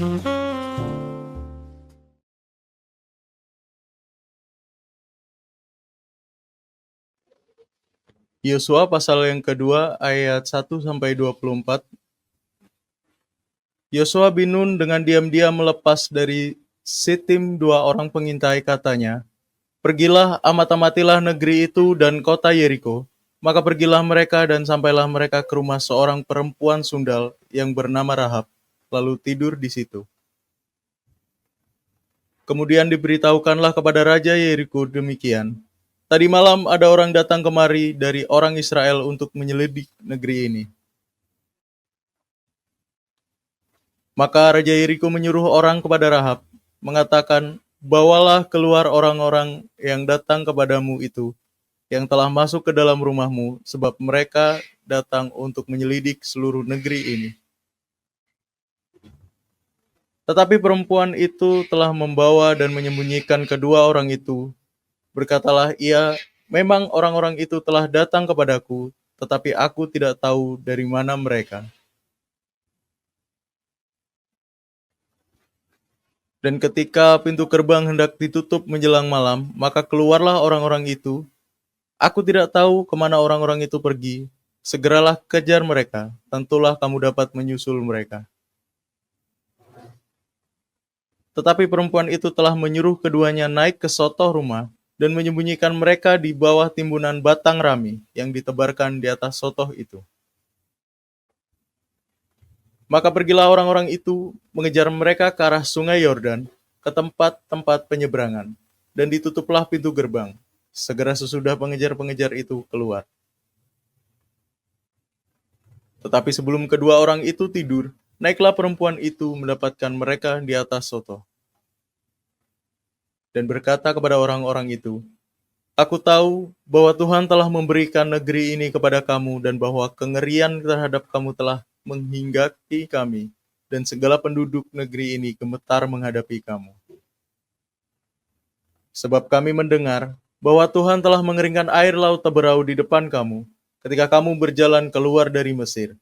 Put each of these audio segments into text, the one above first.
Yosua pasal yang kedua ayat 1-24. Yosua bin Nun dengan diam-diam melepas dari Sitim 2 orang pengintai, katanya, "Pergilah, amat-amatilah negeri itu dan kota Yeriko." Maka pergilah mereka dan sampailah mereka ke rumah seorang perempuan sundal yang bernama Rahab, lalu tidur di situ. Kemudian diberitahukanlah kepada Raja Yeriko demikian, "Tadi malam ada orang datang kemari dari orang Israel untuk menyelidik negeri ini." Maka Raja Yeriko menyuruh orang kepada Rahab, mengatakan, "Bawalah keluar orang-orang yang datang kepadamu itu, yang telah masuk ke dalam rumahmu, sebab mereka datang untuk menyelidik seluruh negeri ini." Tetapi perempuan itu telah membawa dan menyembunyikan kedua orang itu. Berkatalah ia, "Memang orang-orang itu telah datang kepadaku, tetapi aku tidak tahu dari mana mereka." Dan ketika pintu gerbang hendak ditutup menjelang malam, maka keluarlah orang-orang itu. Aku tidak tahu kemana orang-orang itu pergi. Segeralah kejar mereka, tentulah kamu dapat menyusul mereka. Tetapi perempuan itu telah menyuruh keduanya naik ke sotoh rumah dan menyembunyikan mereka di bawah timbunan batang rami yang ditebarkan di atas sotoh itu. Maka pergilah orang-orang itu mengejar mereka ke arah sungai Yordan, ke tempat-tempat penyeberangan, dan ditutuplah pintu gerbang. Segera sesudah pengejar-pengejar itu keluar. Tetapi sebelum kedua orang itu tidur, naiklah perempuan itu mendapatkan mereka di atas sotoh, dan berkata kepada orang-orang itu, "Aku tahu bahwa Tuhan telah memberikan negeri ini kepada kamu dan bahwa kengerian terhadap kamu telah menghinggapi kami, dan segala penduduk negeri ini gemetar menghadapi kamu. Sebab kami mendengar bahwa Tuhan telah mengeringkan air laut Teberau di depan kamu, ketika kamu berjalan keluar dari Mesir.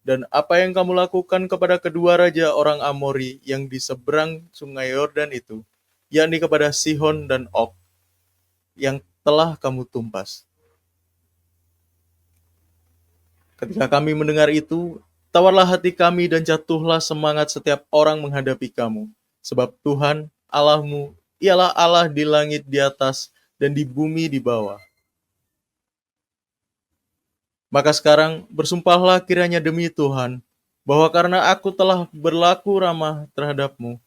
Dan apa yang kamu lakukan kepada kedua raja orang Amori yang di seberang sungai Yordan itu, yakni kepada Sihon dan Og, yang telah kamu tumpas." Ketika kami mendengar itu, tawarlah hati kami dan jatuhlah semangat setiap orang menghadapi kamu. Sebab Tuhan, Allahmu, ialah Allah di langit di atas dan di bumi di bawah. Maka sekarang bersumpahlah kiranya demi Tuhan, bahwa karena aku telah berlaku ramah terhadapmu,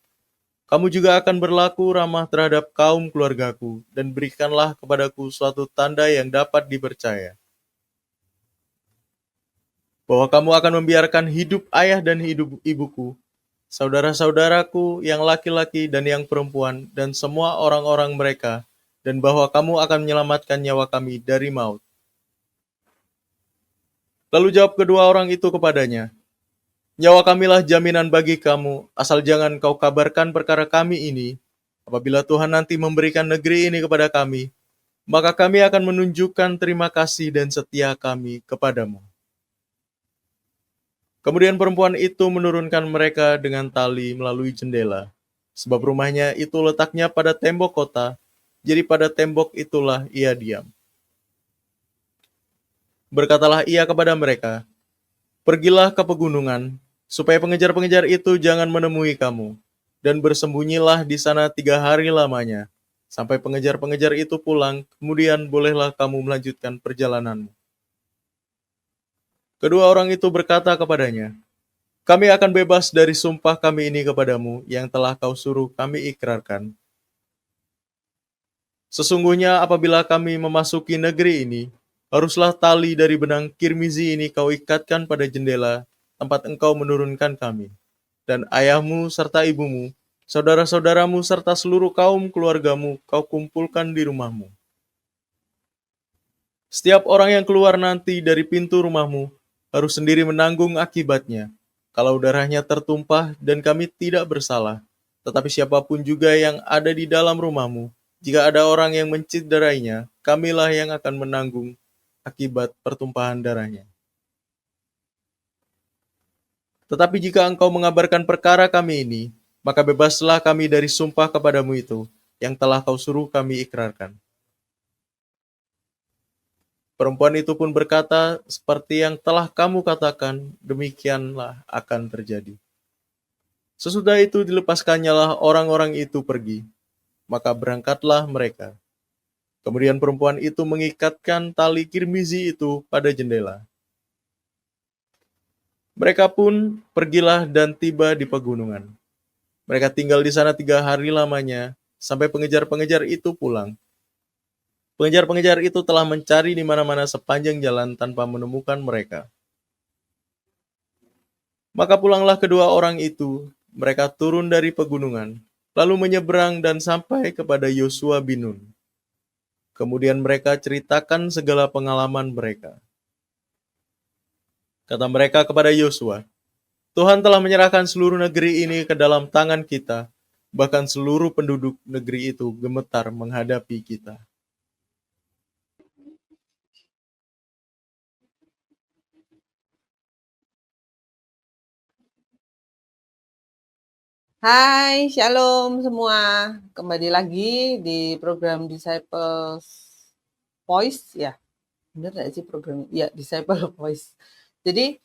kamu juga akan berlaku ramah terhadap kaum keluargaku, dan berikanlah kepadaku suatu tanda yang dapat dipercaya, bahwa kamu akan membiarkan hidup ayah dan hidup ibuku, saudara-saudaraku yang laki-laki dan yang perempuan, dan semua orang-orang mereka, dan bahwa kamu akan menyelamatkan nyawa kami dari maut." Lalu jawab kedua orang itu kepadanya, "Nyawa kamilah jaminan bagi kamu, asal jangan kau kabarkan perkara kami ini. Apabila Tuhan nanti memberikan negeri ini kepada kami, maka kami akan menunjukkan terima kasih dan setia kami kepadamu." Kemudian perempuan itu menurunkan mereka dengan tali melalui jendela, sebab rumahnya itu letaknya pada tembok kota, jadi pada tembok itulah ia diam. Berkatalah ia kepada mereka, "Pergilah ke pegunungan, supaya pengejar-pengejar itu jangan menemui kamu, dan bersembunyilah di sana 3 hari lamanya, sampai pengejar-pengejar itu pulang, kemudian bolehlah kamu melanjutkan perjalananmu." Kedua orang itu berkata kepadanya, "Kami akan bebas dari sumpah kami ini kepadamu, yang telah kau suruh kami ikrarkan. Sesungguhnya apabila kami memasuki negeri ini, haruslah tali dari benang kirmizi ini kau ikatkan pada jendela tempat engkau menurunkan kami. Dan ayahmu serta ibumu, saudara-saudaramu serta seluruh kaum keluargamu kau kumpulkan di rumahmu. Setiap orang yang keluar nanti dari pintu rumahmu harus sendiri menanggung akibatnya. Kalau darahnya tertumpah dan kami tidak bersalah, tetapi siapapun juga yang ada di dalam rumahmu, jika ada orang yang menciderainya, kamilah yang akan menanggung akibat pertumpahan darahnya." Tetapi jika engkau mengabarkan perkara kami ini, maka bebaslah kami dari sumpah kepadamu itu, yang telah kau suruh kami ikrarkan. Perempuan itu pun berkata, seperti yang telah kamu katakan, demikianlah akan terjadi. Sesudah itu dilepaskannyalah orang-orang itu pergi, maka berangkatlah mereka. Kemudian perempuan itu mengikatkan tali kirmizi itu pada jendela. Mereka pun pergilah dan tiba di pegunungan. Mereka tinggal di sana 3 hari lamanya, sampai pengejar-pengejar itu pulang. Pengejar-pengejar itu telah mencari di mana-mana sepanjang jalan tanpa menemukan mereka. Maka pulanglah kedua orang itu, mereka turun dari pegunungan, lalu menyeberang dan sampai kepada Yosua bin Nun. Kemudian mereka ceritakan segala pengalaman mereka. Kata mereka kepada Yosua, Tuhan telah menyerahkan seluruh negeri ini ke dalam tangan kita, bahkan seluruh penduduk negeri itu gemetar menghadapi kita. Hai, shalom semua. Kembali lagi di program Disciples Voice, ya. Bener nggak sih program? Ya, Disciple Voice. Jadi,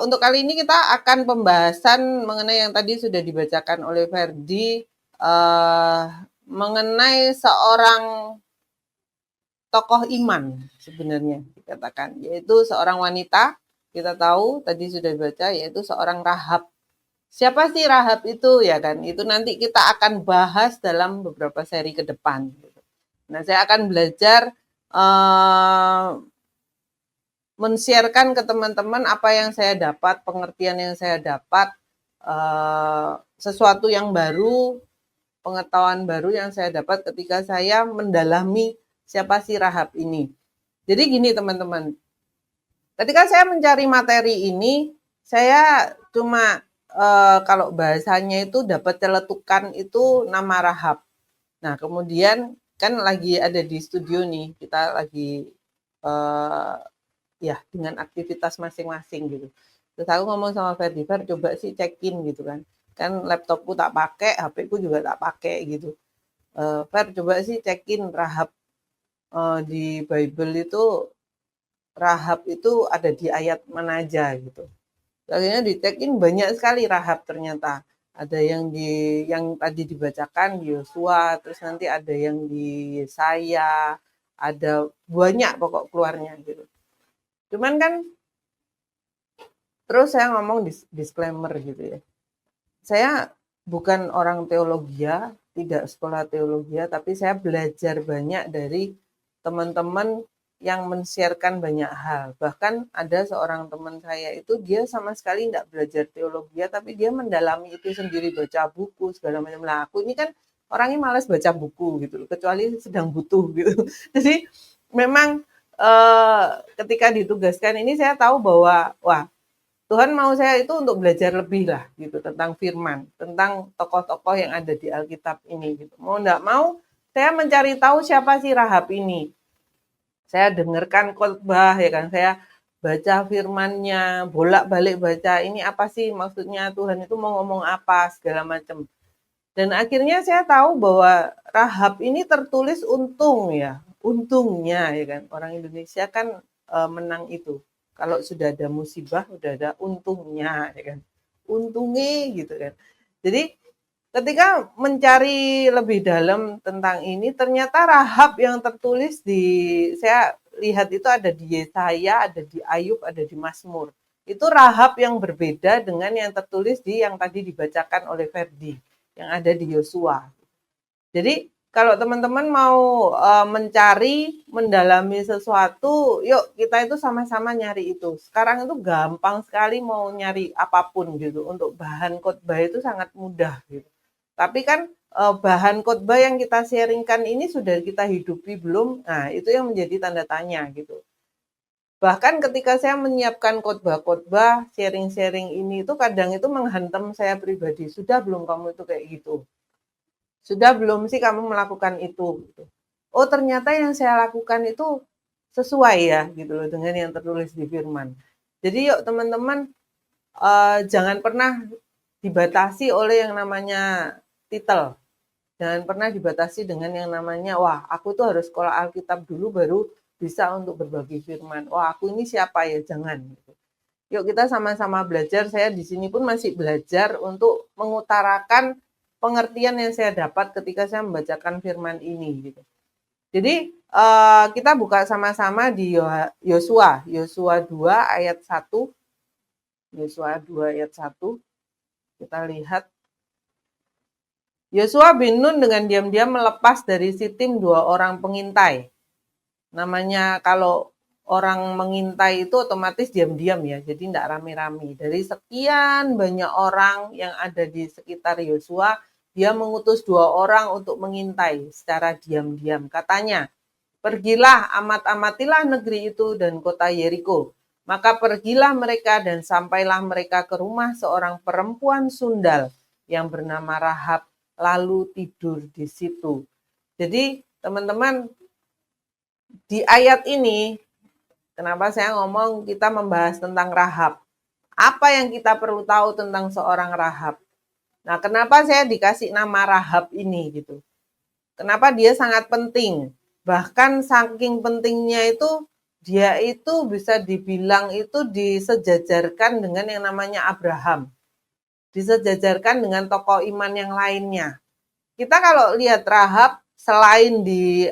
untuk kali ini kita akan pembahasan mengenai yang tadi sudah dibacakan oleh Ferdi, mengenai seorang tokoh iman sebenarnya dikatakan, yaitu seorang wanita. Kita tahu tadi sudah dibaca, yaitu seorang Rahab. Siapa sih Rahab itu, ya kan? Itu nanti kita akan bahas dalam beberapa seri ke depan. Nah, saya akan belajar men-sharekan ke teman-teman apa yang saya dapat, pengertian yang saya dapat, sesuatu yang baru, pengetahuan baru yang saya dapat ketika saya mendalami siapa sih Rahab ini. Jadi gini teman-teman, ketika saya mencari materi ini, saya cuma kalau bahasanya itu dapat celetukan itu nama Rahab. Nah, kemudian kan lagi ada di studio nih, kita lagi ya dengan aktivitas masing-masing gitu. Terus aku ngomong sama Ferdi, Fer coba sih cekin gitu kan. Kan laptopku tak pakai, HP-ku juga tak pakai gitu. Fer coba sih cekin Rahab di Bible itu, Rahab itu ada di ayat mana aja gitu. Akhirnya ditekin banyak sekali Rahab ternyata. Ada yang tadi dibacakan di Yosua, terus nanti ada yang di Yesaya, ada banyak pokok keluarnya gitu. Cuman kan terus saya ngomong disclaimer gitu ya. Saya bukan orang teologi, tidak sekolah teologi, tapi saya belajar banyak dari teman-teman yang men-sharekan banyak hal. Bahkan ada seorang teman saya itu dia sama sekali tidak belajar teologi, tapi dia mendalami itu sendiri, baca buku segala macam. Lah aku ini kan orangnya malas baca buku gitu, kecuali sedang butuh gitu. Jadi memang ketika ditugaskan ini saya tahu bahwa wah Tuhan mau saya itu untuk belajar lebih lah gitu tentang firman, tentang tokoh-tokoh yang ada di Alkitab ini gitu. Mau enggak mau saya mencari tahu siapa sih Rahab ini. Saya dengarkan khotbah ya kan, saya baca firmannya, bolak-balik baca ini apa sih maksudnya Tuhan itu mau ngomong apa segala macam. Dan akhirnya saya tahu bahwa Rahab ini tertulis untung ya, untungnya ya kan. Orang Indonesia kan menang itu. Kalau sudah ada musibah, udah ada untungnya ya kan. Untungnya gitu kan. Jadi ketika mencari lebih dalam tentang ini, ternyata Rahab yang tertulis di saya lihat itu ada di Yesaya, ada di Ayub, ada di Mazmur. Itu Rahab yang berbeda dengan yang tertulis di yang tadi dibacakan oleh Ferdi, yang ada di Yosua. Jadi kalau teman-teman mau mencari, mendalami sesuatu, yuk kita itu sama-sama nyari itu. Sekarang itu gampang sekali mau nyari apapun gitu. Untuk bahan khotbah itu sangat mudah gitu. Tapi kan bahan khotbah yang kita sharingkan ini sudah kita hidupi belum? Nah, itu yang menjadi tanda tanya gitu. Bahkan ketika saya menyiapkan khotbah-khotbah, sharing-sharing ini itu kadang itu menghantam saya pribadi. Sudah belum kamu itu kayak gitu? Sudah belum sih kamu melakukan itu? Oh, ternyata yang saya lakukan itu sesuai ya gitu loh dengan yang tertulis di firman. Jadi yuk teman-teman jangan pernah dibatasi oleh yang namanya titel. Jangan pernah dibatasi dengan yang namanya, wah aku tuh harus sekolah Alkitab dulu baru bisa untuk berbagi firman. Wah aku ini siapa ya? Jangan. Yuk kita sama-sama belajar. Saya di sini pun masih belajar untuk mengutarakan pengertian yang saya dapat ketika saya membacakan firman ini. Gitu. Jadi kita buka sama-sama di Yosua 2 ayat 1. Yosua 2 ayat 1. Kita lihat. Yosua bin Nun dengan diam-diam melepas dari Sitim 2 orang pengintai. Namanya kalau orang mengintai itu otomatis diam-diam ya, jadi tidak rame-rame. Dari sekian banyak orang yang ada di sekitar Yosua, dia mengutus 2 orang untuk mengintai secara diam-diam. Katanya, pergilah amat-amatilah negeri itu dan kota Yeriko. Maka pergilah mereka dan sampailah mereka ke rumah seorang perempuan sundal yang bernama Rahab, lalu tidur di situ. Jadi teman-teman, di ayat ini, kenapa saya ngomong kita membahas tentang Rahab? Apa yang kita perlu tahu tentang seorang Rahab? Nah, kenapa saya dikasih nama Rahab ini gitu? Kenapa dia sangat penting? Bahkan saking pentingnya itu, dia itu bisa dibilang itu disejajarkan dengan yang namanya Abraham. Disejajarkan dengan tokoh iman yang lainnya. Kita kalau lihat Rahab, selain di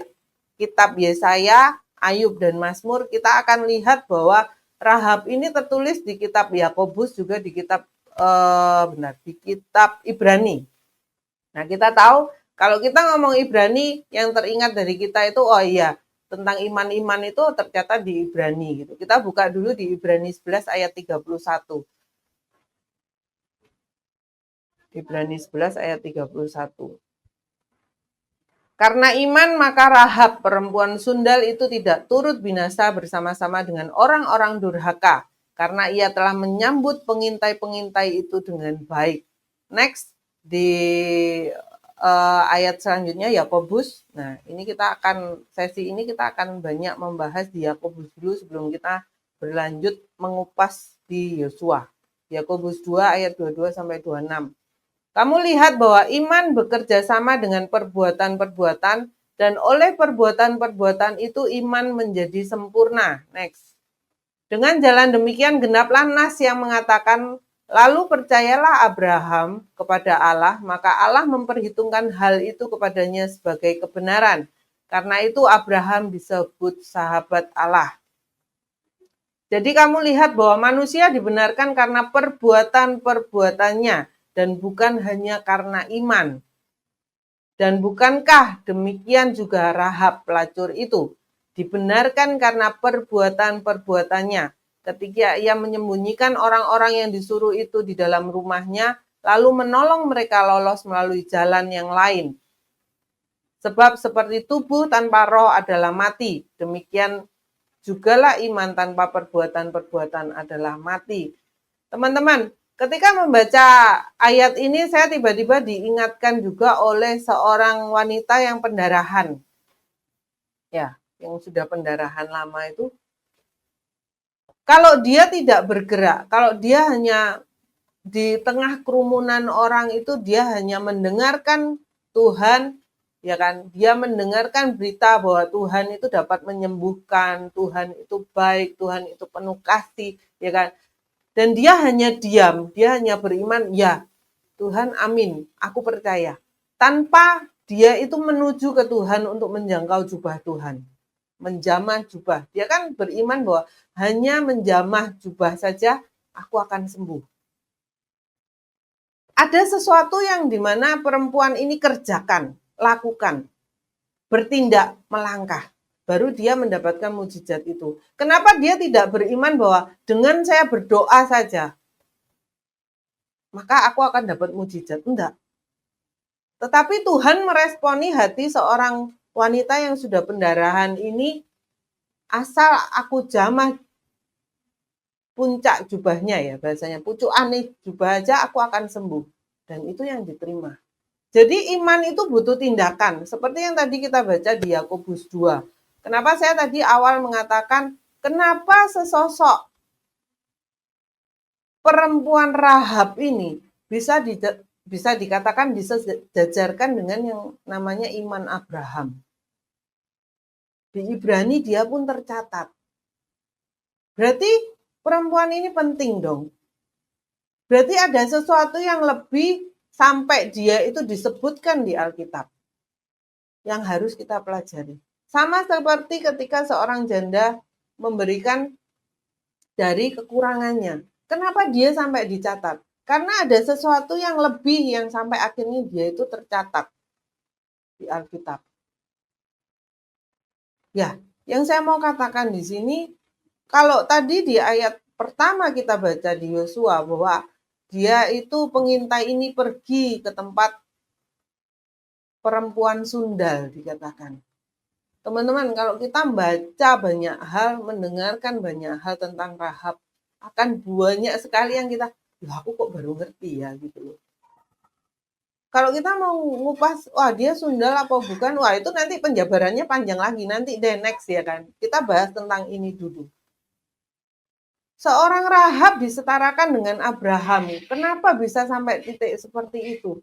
kitab Yesaya, Ayub, dan Mazmur, kita akan lihat bahwa Rahab ini tertulis di kitab Yakobus, juga di kitab di kitab Ibrani. Nah, kita tahu kalau kita ngomong Ibrani, yang teringat dari kita itu, oh iya, tentang iman-iman itu tercatat di Ibrani gitu. Kita buka dulu di Ibrani 11 ayat 31. Ibrani 11 ayat 31. Karena iman maka Rahab perempuan sundal itu tidak turut binasa bersama-sama dengan orang-orang durhaka, karena ia telah menyambut pengintai-pengintai itu dengan baik. Next, di ayat selanjutnya Yakobus. Nah, ini sesi ini kita akan banyak membahas di Yakobus dulu sebelum kita berlanjut mengupas di Yosua. Yakobus 2 ayat 22 sampai 26. Kamu lihat bahwa iman bekerja sama dengan perbuatan-perbuatan, dan oleh perbuatan-perbuatan itu iman menjadi sempurna. Next. Dengan jalan demikian genaplah nas yang mengatakan, lalu percayalah Abraham kepada Allah, maka Allah memperhitungkan hal itu kepadanya sebagai kebenaran. Karena itu Abraham disebut sahabat Allah. Jadi kamu lihat bahwa manusia dibenarkan karena perbuatan-perbuatannya, dan bukan hanya karena iman. Dan bukankah demikian juga Rahab pelacur itu? Dibenarkan karena perbuatan-perbuatannya. Ketika ia menyembunyikan orang-orang yang disuruh itu di dalam rumahnya, lalu menolong mereka lolos melalui jalan yang lain. Sebab seperti tubuh tanpa roh adalah mati, demikian jugalah iman tanpa perbuatan-perbuatan adalah mati. Teman-teman, ketika membaca ayat ini, saya tiba-tiba diingatkan juga oleh seorang wanita yang pendarahan. Ya, yang sudah pendarahan lama itu. Kalau dia tidak bergerak, kalau dia hanya di tengah kerumunan orang itu, dia hanya mendengarkan Tuhan, ya kan? Dia mendengarkan berita bahwa Tuhan itu dapat menyembuhkan, Tuhan itu baik, Tuhan itu penuh kasih, ya kan? Dan dia hanya diam, dia hanya beriman, ya Tuhan amin, aku percaya. Tanpa dia itu menuju ke Tuhan untuk menjangkau jubah Tuhan. Menjamah jubah. Dia kan beriman bahwa hanya menjamah jubah saja, aku akan sembuh. Ada sesuatu yang dimana perempuan ini kerjakan, lakukan, bertindak, melangkah. Baru dia mendapatkan mujizat itu. Kenapa dia tidak beriman bahwa dengan saya berdoa saja, maka aku akan dapat mujizat? Enggak. Tetapi Tuhan meresponi hati seorang wanita yang sudah pendarahan ini, asal aku jamah puncak jubahnya ya bahasanya, pucuk aneh jubah aja aku akan sembuh. Dan itu yang diterima. Jadi iman itu butuh tindakan. Seperti yang tadi kita baca di Yakobus 2. Kenapa saya tadi awal mengatakan, kenapa sesosok perempuan Rahab ini bisa dikatakan disejajarkan dengan yang namanya iman Abraham. Di Ibrani dia pun tercatat. Berarti perempuan ini penting dong. Berarti ada sesuatu yang lebih sampai dia itu disebutkan di Alkitab yang harus kita pelajari. Sama seperti ketika seorang janda memberikan dari kekurangannya. Kenapa dia sampai dicatat? Karena ada sesuatu yang lebih yang sampai akhirnya dia itu tercatat di Alkitab. Ya, yang saya mau katakan di sini, kalau tadi di ayat pertama kita baca di Yosua bahwa dia itu pengintai ini pergi ke tempat perempuan sundal dikatakan. Teman-teman, kalau kita baca banyak hal, mendengarkan banyak hal tentang Rahab, akan banyak sekali yang kita, aku kok baru ngerti ya gitu loh. Kalau kita mau ngupas, wah dia sundal apa bukan, wah itu nanti penjabarannya panjang lagi, nanti deh next ya kan. Kita bahas tentang ini dulu. Seorang Rahab disetarakan dengan Abraham. Kenapa bisa sampai titik seperti itu?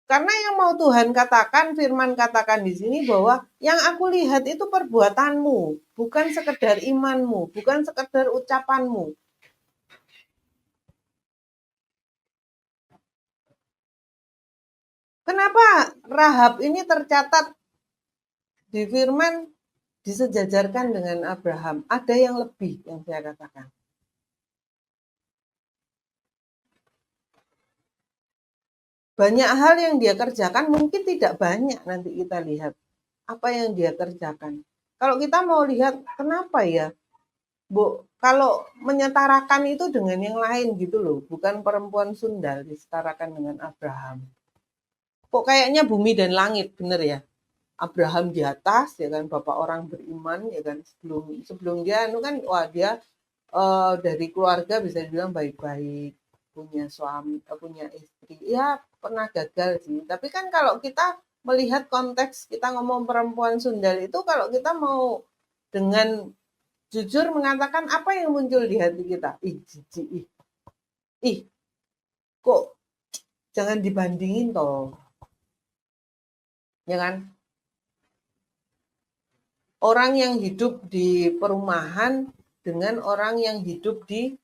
Karena yang mau Tuhan katakan, firman katakan di sini bahwa yang aku lihat itu perbuatanmu, bukan sekedar imanmu, bukan sekedar ucapanmu. Kenapa Rahab ini tercatat di firman disejajarkan dengan Abraham? Ada yang lebih yang saya katakan. Banyak hal yang dia kerjakan mungkin tidak banyak, nanti kita lihat apa yang dia kerjakan. Kalau kita mau lihat kenapa ya, Bu, kalau menyetarakan itu dengan yang lain gitu loh, bukan perempuan sundal disetarakan dengan Abraham. Kok kayaknya bumi dan langit, bener ya? Abraham di atas, ya kan, bapak orang beriman, ya kan, sebelum dia, kan, wah dia dari keluarga bisa dibilang baik-baik, punya suami, punya istri, ya pernah gagal sih. Tapi kan kalau kita melihat konteks kita ngomong perempuan sundal itu, kalau kita mau dengan jujur mengatakan apa yang muncul di hati kita, ih, kok jangan dibandingin toh, ya kan? Orang yang hidup di perumahan dengan orang yang hidup di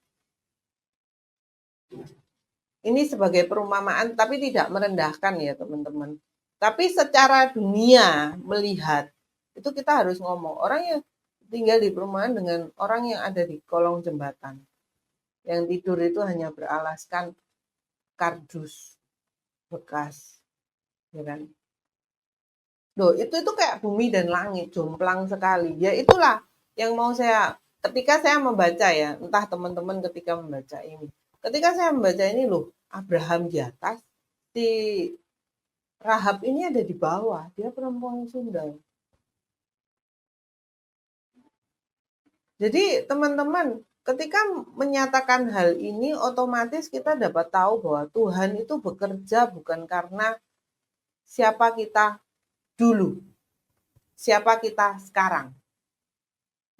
ini sebagai perumpamaan, tapi tidak merendahkan ya teman-teman. Tapi secara dunia melihat, itu kita harus ngomong. Orang yang tinggal di perumahan dengan orang yang ada di kolong jembatan. Yang tidur itu hanya beralaskan kardus bekas. Ya kan? Loh, itu kayak bumi dan langit, jomplang sekali. Ya itulah yang mau saya, ketika saya membaca ya, entah teman-teman ketika membaca ini. Ketika saya membaca ini loh, Abraham di atas, si Rahab ini ada di bawah, dia perempuan Sunda. Jadi teman-teman, ketika menyatakan hal ini, otomatis kita dapat tahu bahwa Tuhan itu bekerja bukan karena siapa kita dulu, siapa kita sekarang.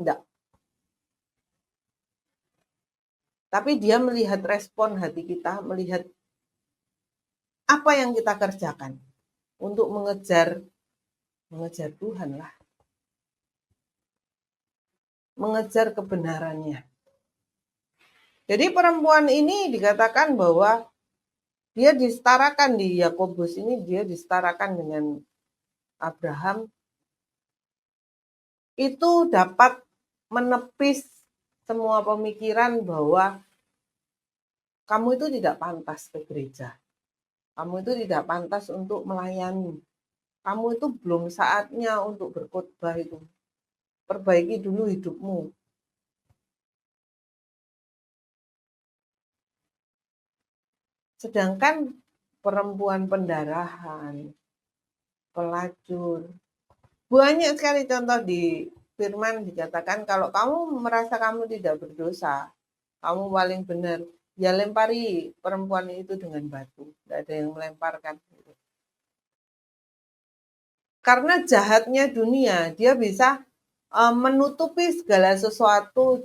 Enggak. Tapi dia melihat respon hati kita, melihat apa yang kita kerjakan untuk mengejar Tuhan lah. Mengejar kebenarannya. Jadi perempuan ini dikatakan bahwa dia disetarakan di Yakobus ini, dia disetarakan dengan Abraham. Itu dapat menepis semua pemikiran bahwa kamu itu tidak pantas ke gereja. Kamu itu tidak pantas untuk melayani. Kamu itu belum saatnya untuk berkhotbah itu. Perbaiki dulu hidupmu. Sedangkan perempuan pendarahan, pelacur, banyak sekali contoh di firman dikatakan kalau kamu merasa kamu tidak berdosa, kamu paling benar, ya lempari perempuan itu dengan batu. Tidak ada yang melemparkan. Karena jahatnya dunia, dia bisa menutupi segala sesuatu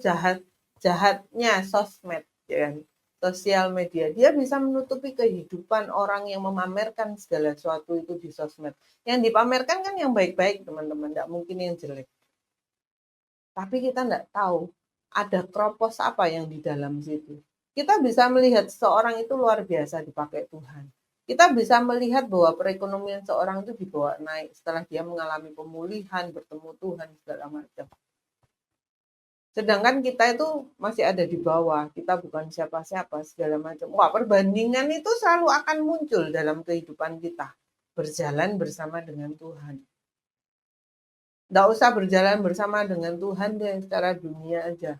jahatnya sosmed. Ya kan? sosial media. Dia bisa menutupi kehidupan orang yang memamerkan segala sesuatu itu di sosmed. Yang dipamerkan kan yang baik-baik, teman-teman, nggak mungkin yang jelek. Tapi kita nggak tahu ada kropos apa yang di dalam situ. Kita bisa melihat seorang itu luar biasa dipakai Tuhan. Kita bisa melihat bahwa perekonomian seorang itu dibawa naik setelah dia mengalami pemulihan, bertemu Tuhan, segala macam. Sedangkan kita itu masih ada di bawah, kita bukan siapa-siapa, segala macam. Wah, perbandingan itu selalu akan muncul dalam kehidupan kita. Berjalan bersama dengan Tuhan. Nggak usah berjalan bersama dengan Tuhan deh, secara dunia aja.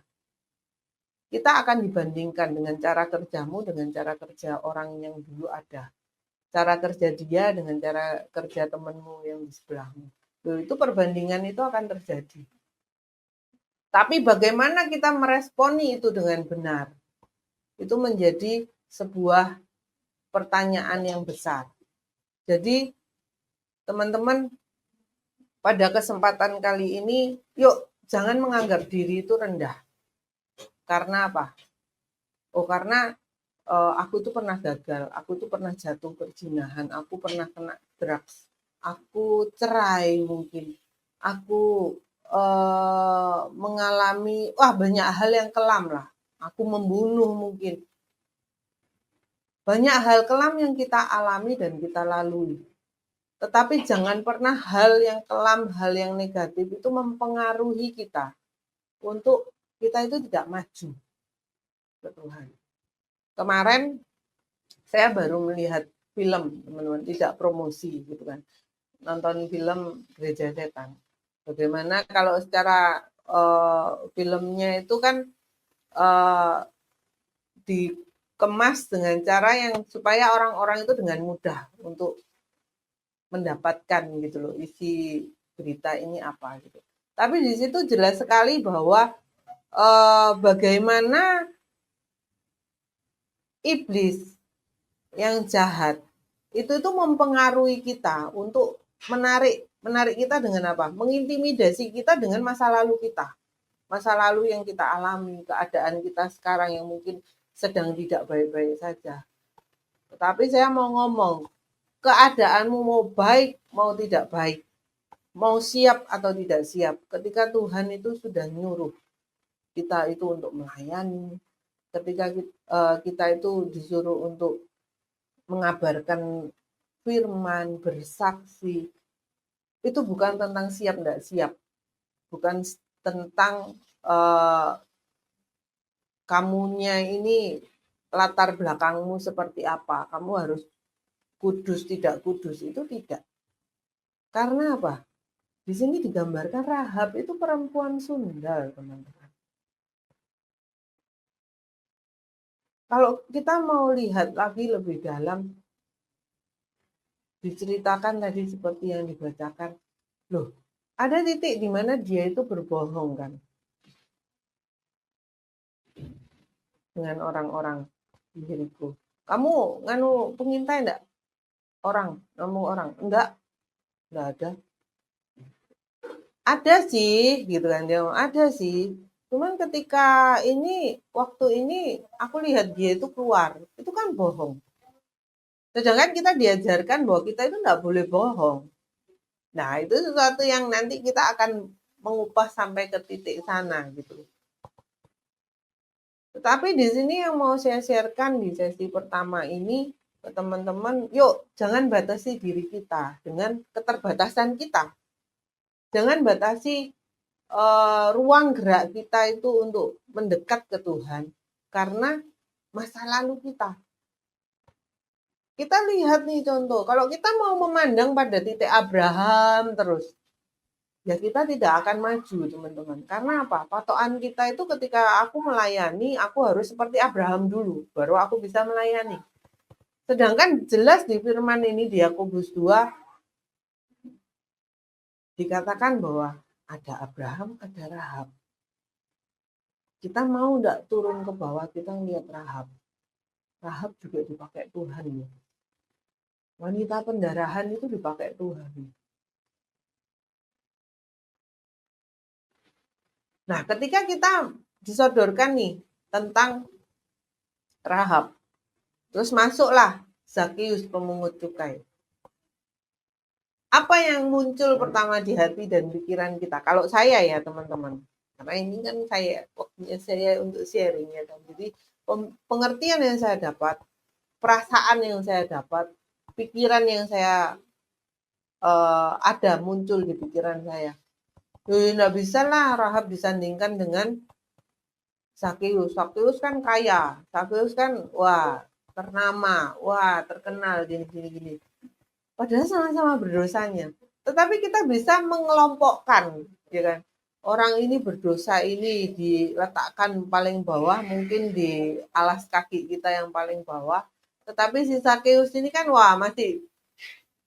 Kita akan dibandingkan dengan cara kerjamu, dengan cara kerja orang yang dulu ada. Cara kerja dia dengan cara kerja temanmu yang di sebelahmu. Itu perbandingan itu akan terjadi. Tapi bagaimana kita meresponi itu dengan benar? Itu menjadi sebuah pertanyaan yang besar. Jadi teman-teman, pada kesempatan kali ini, yuk jangan menganggap diri itu rendah. Karena apa? Oh, karena aku tuh pernah gagal, aku tuh pernah jatuh perzinahan, aku pernah kena drugs, aku cerai mungkin, aku mengalami banyak hal yang kelam lah, aku membunuh mungkin. Banyak hal kelam yang kita alami dan kita lalui. Tetapi jangan pernah hal yang kelam, hal yang negatif itu mempengaruhi kita untuk kita itu tidak maju ke Tuhan. Kemarin saya baru melihat film, teman-teman, tidak promosi gitu kan. Nonton film Gereja Setan. Bagaimana kalau secara filmnya itu kan dikemas dengan cara yang supaya orang-orang itu dengan mudah untuk mendapatkan gitu loh isi berita ini apa gitu. Tapi di situ jelas sekali bahwa bagaimana iblis yang jahat itu mempengaruhi kita untuk menarik kita dengan apa? Mengintimidasi kita dengan masa lalu kita. Masa lalu yang kita alami, keadaan kita sekarang yang mungkin sedang tidak baik-baik saja. Tetapi saya mau ngomong, keadaanmu mau baik, mau tidak baik, mau siap atau tidak siap, ketika Tuhan itu sudah nyuruh kita itu untuk melayani, ketika kita itu disuruh untuk mengabarkan firman, bersaksi, itu bukan tentang siap tidak siap, bukan tentang kamunya ini latar belakangmu seperti apa, kamu harus kudus tidak kudus, itu tidak. Karena apa? Di sini digambarkan Rahab itu perempuan Sunda, teman-teman. Kalau kita mau lihat lagi lebih dalam, diceritakan tadi seperti yang dibacakan, loh, ada titik di mana dia itu berbohong kan dengan orang-orang di Jericho. Kamu nganu pengintai enggak? Ngomong orang, enggak ada. Ada sih, gitu kan dia, ada sih. Cuman ketika waktu ini aku lihat dia itu keluar, itu kan bohong. Sedangkan kita diajarkan bahwa kita itu enggak boleh bohong. Nah, itu sesuatu yang nanti kita akan mengupas sampai ke titik sana gitu. Tetapi di sini yang mau saya sharekan di sesi pertama ini ke teman-teman, yuk jangan batasi diri kita dengan keterbatasan kita. Jangan batasi ruang gerak kita itu untuk mendekat ke Tuhan karena masa lalu kita. Kita lihat nih contoh, kalau kita mau memandang pada titik Abraham terus, ya kita tidak akan maju teman-teman. Karena apa? Patokan kita itu ketika aku melayani, aku harus seperti Abraham dulu, baru aku bisa melayani. Sedangkan jelas di firman ini di Yakobus 2 dikatakan bahwa ada Abraham, ada Rahab. Kita mau enggak turun ke bawah, kita ngeliat Rahab. Rahab juga dipakai Tuhan ya. Wanita pendarahan itu dipakai Tuhan. Nah, ketika kita disodorkan nih tentang Rahab. Terus masuklah Zakius pemungut cukai. Apa yang muncul pertama di hati dan pikiran kita? Kalau saya ya teman-teman, karena ini kan waktunya saya untuk sharing ya kan. Jadi pengertian yang saya dapat, perasaan yang saya dapat, pikiran yang saya ada muncul di pikiran saya. Nggak bisa lah Rahab disandingkan dengan Zakius. Zakius kan kaya, Zakius kan wah ternama, wah terkenal gini. Padahal sama-sama berdosanya. Tetapi kita bisa mengelompokkan, ya kan? Orang ini berdosa ini diletakkan paling bawah, mungkin di alas kaki kita yang paling bawah. Tetapi si Zakius ini kan wah masih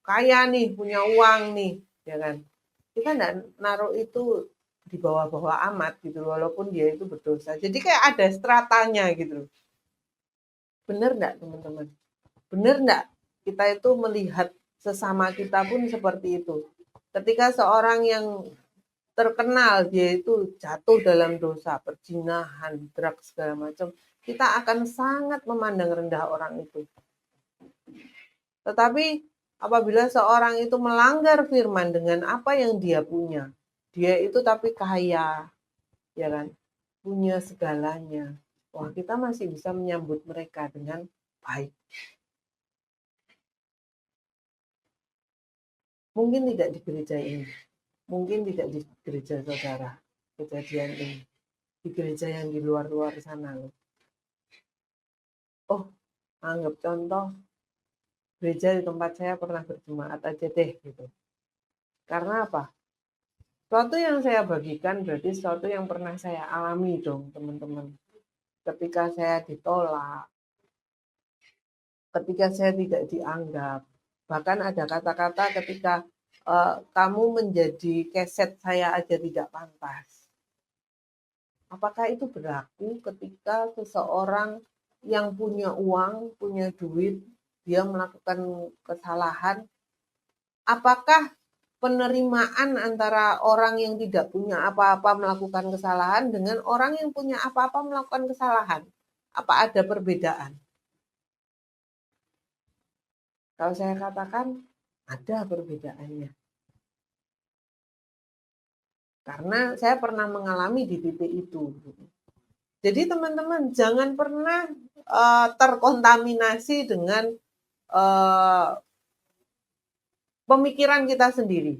kaya nih, punya uang nih, ya kan? Kita enggak naruh itu di bawah-bawah amat gitu, walaupun dia itu berdosa. Jadi kayak ada stratanya gitu. Benar enggak teman-teman? Benar enggak kita itu melihat sesama kita pun seperti itu. Ketika seorang yang terkenal dia itu jatuh dalam dosa, perzinahan, drugs segala macam, kita akan sangat memandang rendah orang itu. Tetapi apabila seorang itu melanggar firman dengan apa yang dia punya, dia itu tapi kaya, ya kan, punya segalanya. Wah, kita masih bisa menyambut mereka dengan baik. Mungkin tidak di gereja ini, mungkin tidak di gereja saudara, kejadian ini. Di gereja yang di luar-luar sana loh. Oh, anggap contoh, gereja di tempat saya pernah berjemaat aja deh gitu. Karena apa? Sesuatu yang saya bagikan berarti sesuatu yang pernah saya alami dong teman-teman. Ketika saya ditolak, ketika saya tidak dianggap, bahkan ada kata-kata ketika kamu menjadi keset saya aja tidak pantas. Apakah itu berlaku ketika seseorang yang punya uang, punya duit, dia melakukan kesalahan? Apakah penerimaan antara orang yang tidak punya apa-apa melakukan kesalahan dengan orang yang punya apa-apa melakukan kesalahan? Apa ada perbedaan? Kalau saya katakan ada perbedaannya. Karena saya pernah mengalami di titik itu. Jadi teman-teman jangan pernah terkontaminasi dengan pemikiran kita sendiri.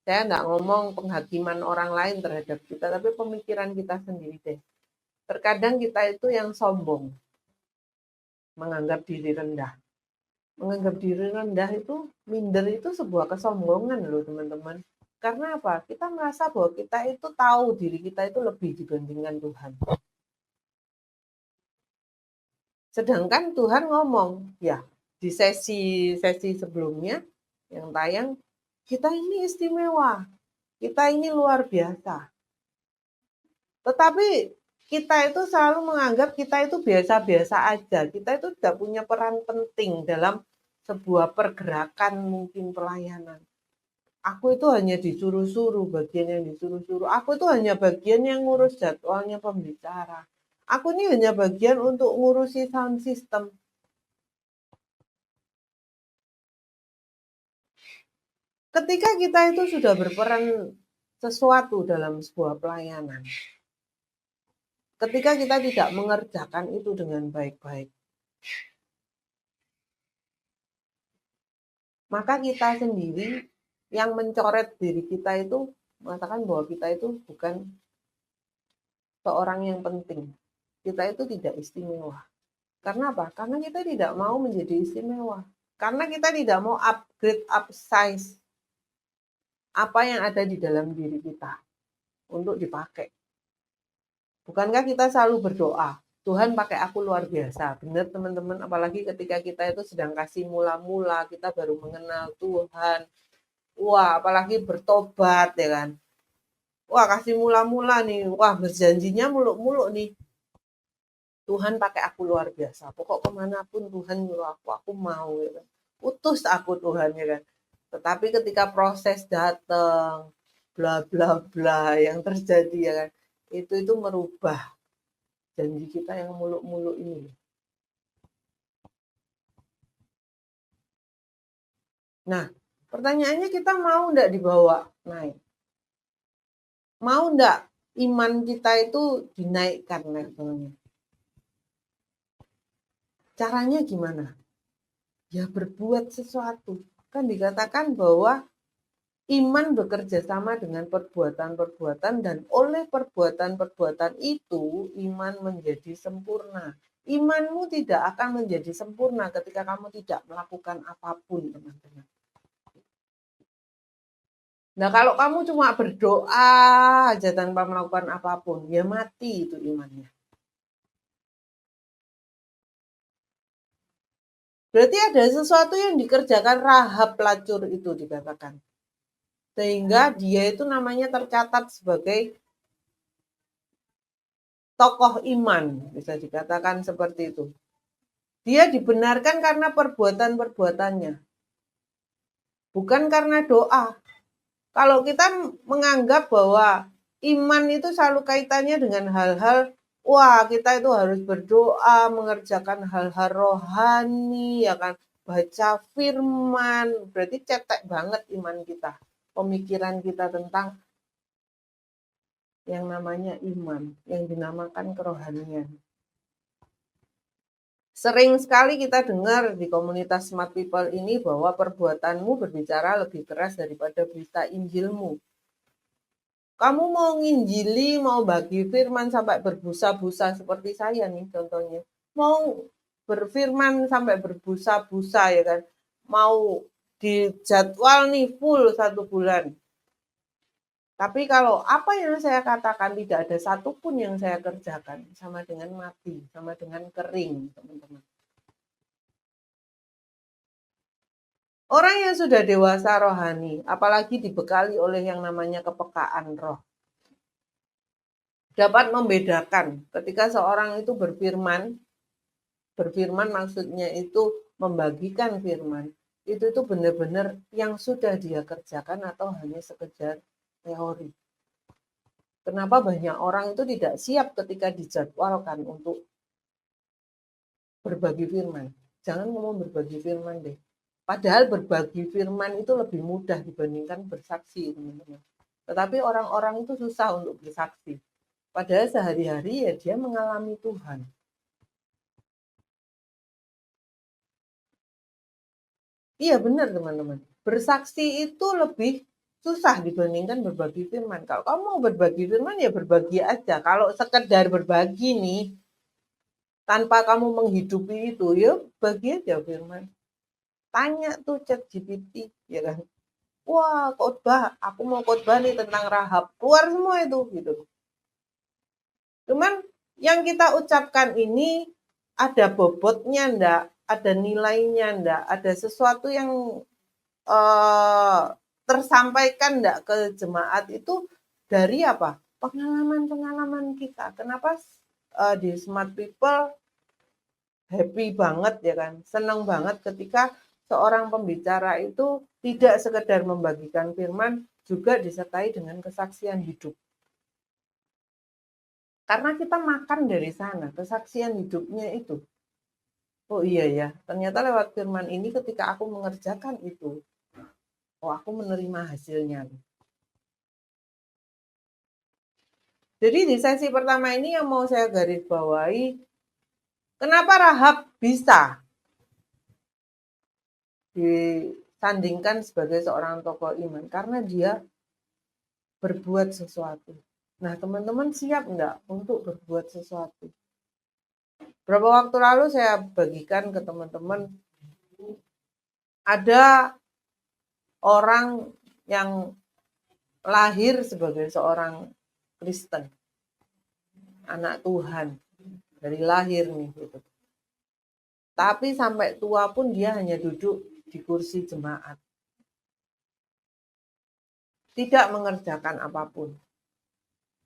Saya nggak ngomong penghakiman orang lain terhadap kita, tapi pemikiran kita sendiri deh. Terkadang kita itu yang sombong, menganggap diri rendah. Menganggap diri rendah itu, minder itu sebuah kesombongan loh teman-teman. Karena apa? Kita merasa bahwa kita itu tahu diri kita itu lebih dibandingkan Tuhan. Sedangkan Tuhan ngomong, ya di sesi sebelumnya yang tayang, kita ini istimewa, kita ini luar biasa. Tetapi kita itu selalu menganggap kita itu biasa-biasa aja. Kita itu tidak punya peran penting dalam sebuah pergerakan mungkin pelayanan. Aku itu hanya disuruh-suruh, bagian yang disuruh-suruh. Aku itu hanya bagian yang ngurus jadwalnya pembicara. Aku ini hanya bagian untuk ngurusi sound system. Ketika kita itu sudah berperan sesuatu dalam sebuah pelayanan, ketika kita tidak mengerjakan itu dengan baik-baik, maka kita sendiri yang mencoret diri kita itu mengatakan bahwa kita itu bukan seorang yang penting. Kita itu tidak istimewa. Karena apa? Karena kita tidak mau menjadi istimewa. Karena kita tidak mau upgrade, upsize apa yang ada di dalam diri kita untuk dipakai. Bukankah kita selalu berdoa, Tuhan pakai aku luar biasa. Benar teman-teman, apalagi ketika kita itu sedang kasih mula-mula, kita baru mengenal Tuhan. Wah, apalagi bertobat ya kan. Wah, kasih mula-mula nih. Wah, berjanjinya muluk-muluk nih. Tuhan pakai aku luar biasa. Pokok kemanapun Tuhan nyuruh aku mau ya kan. Utus aku Tuhan ya kan. Tetapi ketika proses datang, bla bla bla yang terjadi ya kan, itu merubah janji kita yang muluk-muluk ini loh. Nah, pertanyaannya kita mau enggak dibawa naik? Mau enggak iman kita itu dinaikkan levelnya? Caranya gimana? Ya berbuat sesuatu. Kan dikatakan bahwa iman bekerja sama dengan perbuatan-perbuatan dan oleh perbuatan-perbuatan itu iman menjadi sempurna. Imanmu tidak akan menjadi sempurna ketika kamu tidak melakukan apapun, teman-teman. Nah, kalau kamu cuma berdoa aja tanpa melakukan apapun, ya mati itu imannya. Berarti ada sesuatu yang dikerjakan Rahab pelacur itu dikatakan. Sehingga dia itu namanya tercatat sebagai tokoh iman, bisa dikatakan seperti itu. Dia dibenarkan karena perbuatan-perbuatannya, bukan karena doa. Kalau kita menganggap bahwa iman itu selalu kaitannya dengan hal-hal, wah kita itu harus berdoa, mengerjakan hal-hal rohani, ya kan, baca firman, berarti cetek banget iman kita, pemikiran kita tentang yang namanya iman, yang dinamakan kerohanian. Sering sekali kita dengar di komunitas Smart People ini bahwa perbuatanmu berbicara lebih keras daripada berita Injilmu. Kamu mau nginjili, mau bagi firman sampai berbusa-busa seperti saya nih contohnya. Mau berfirman sampai berbusa-busa ya kan. Mau dijadwal nih full 1 bulan. Tapi kalau apa yang saya katakan tidak ada satupun yang saya kerjakan, sama dengan mati, sama dengan kering, teman-teman. Orang yang sudah dewasa rohani, apalagi dibekali oleh yang namanya kepekaan roh, dapat membedakan ketika seorang itu berfirman maksudnya itu membagikan firman, itu benar-benar yang sudah dia kerjakan atau hanya sekedar teori. Kenapa banyak orang itu tidak siap ketika dijadwalkan untuk berbagi firman? Jangan ngomong berbagi firman deh. Padahal berbagi firman itu lebih mudah dibandingkan bersaksi, teman-teman. Tetapi orang-orang itu susah untuk bersaksi. Padahal sehari-hari ya dia mengalami Tuhan. Iya benar teman-teman. Bersaksi itu lebih susah dibandingkan berbagi firman. Kalau kamu mau berbagi firman ya berbagi aja. Kalau sekedar berbagi nih, tanpa kamu menghidupi itu, ya bagi aja firman. Tanya tuh ChatGPT, ya kan. Wah khotbah, aku mau khotbah nih tentang Rahab. Keluar semua itu gitu. Cuman yang kita ucapkan ini ada bobotnya enggak, ada nilainya enggak, ada sesuatu yang tersampaikan enggak ke jemaat itu dari apa? Pengalaman-pengalaman kita. Kenapa di Smart People happy banget ya kan, senang banget ketika seorang pembicara itu tidak sekedar membagikan firman, juga disertai dengan kesaksian hidup. Karena kita makan dari sana, kesaksian hidupnya itu. Oh iya ya, ternyata lewat firman ini ketika aku mengerjakan itu, oh aku menerima hasilnya. Jadi di sesi pertama ini yang mau saya garis bawahi, kenapa Rahab bisa disandingkan sebagai seorang tokoh iman? Karena dia berbuat sesuatu. Nah teman-teman siap enggak untuk berbuat sesuatu? Berapa waktu lalu saya bagikan ke teman-teman, ada orang yang lahir sebagai seorang Kristen, anak Tuhan, dari lahir nih gitu. Tapi sampai tua pun dia hanya duduk di kursi jemaat. Tidak mengerjakan apapun.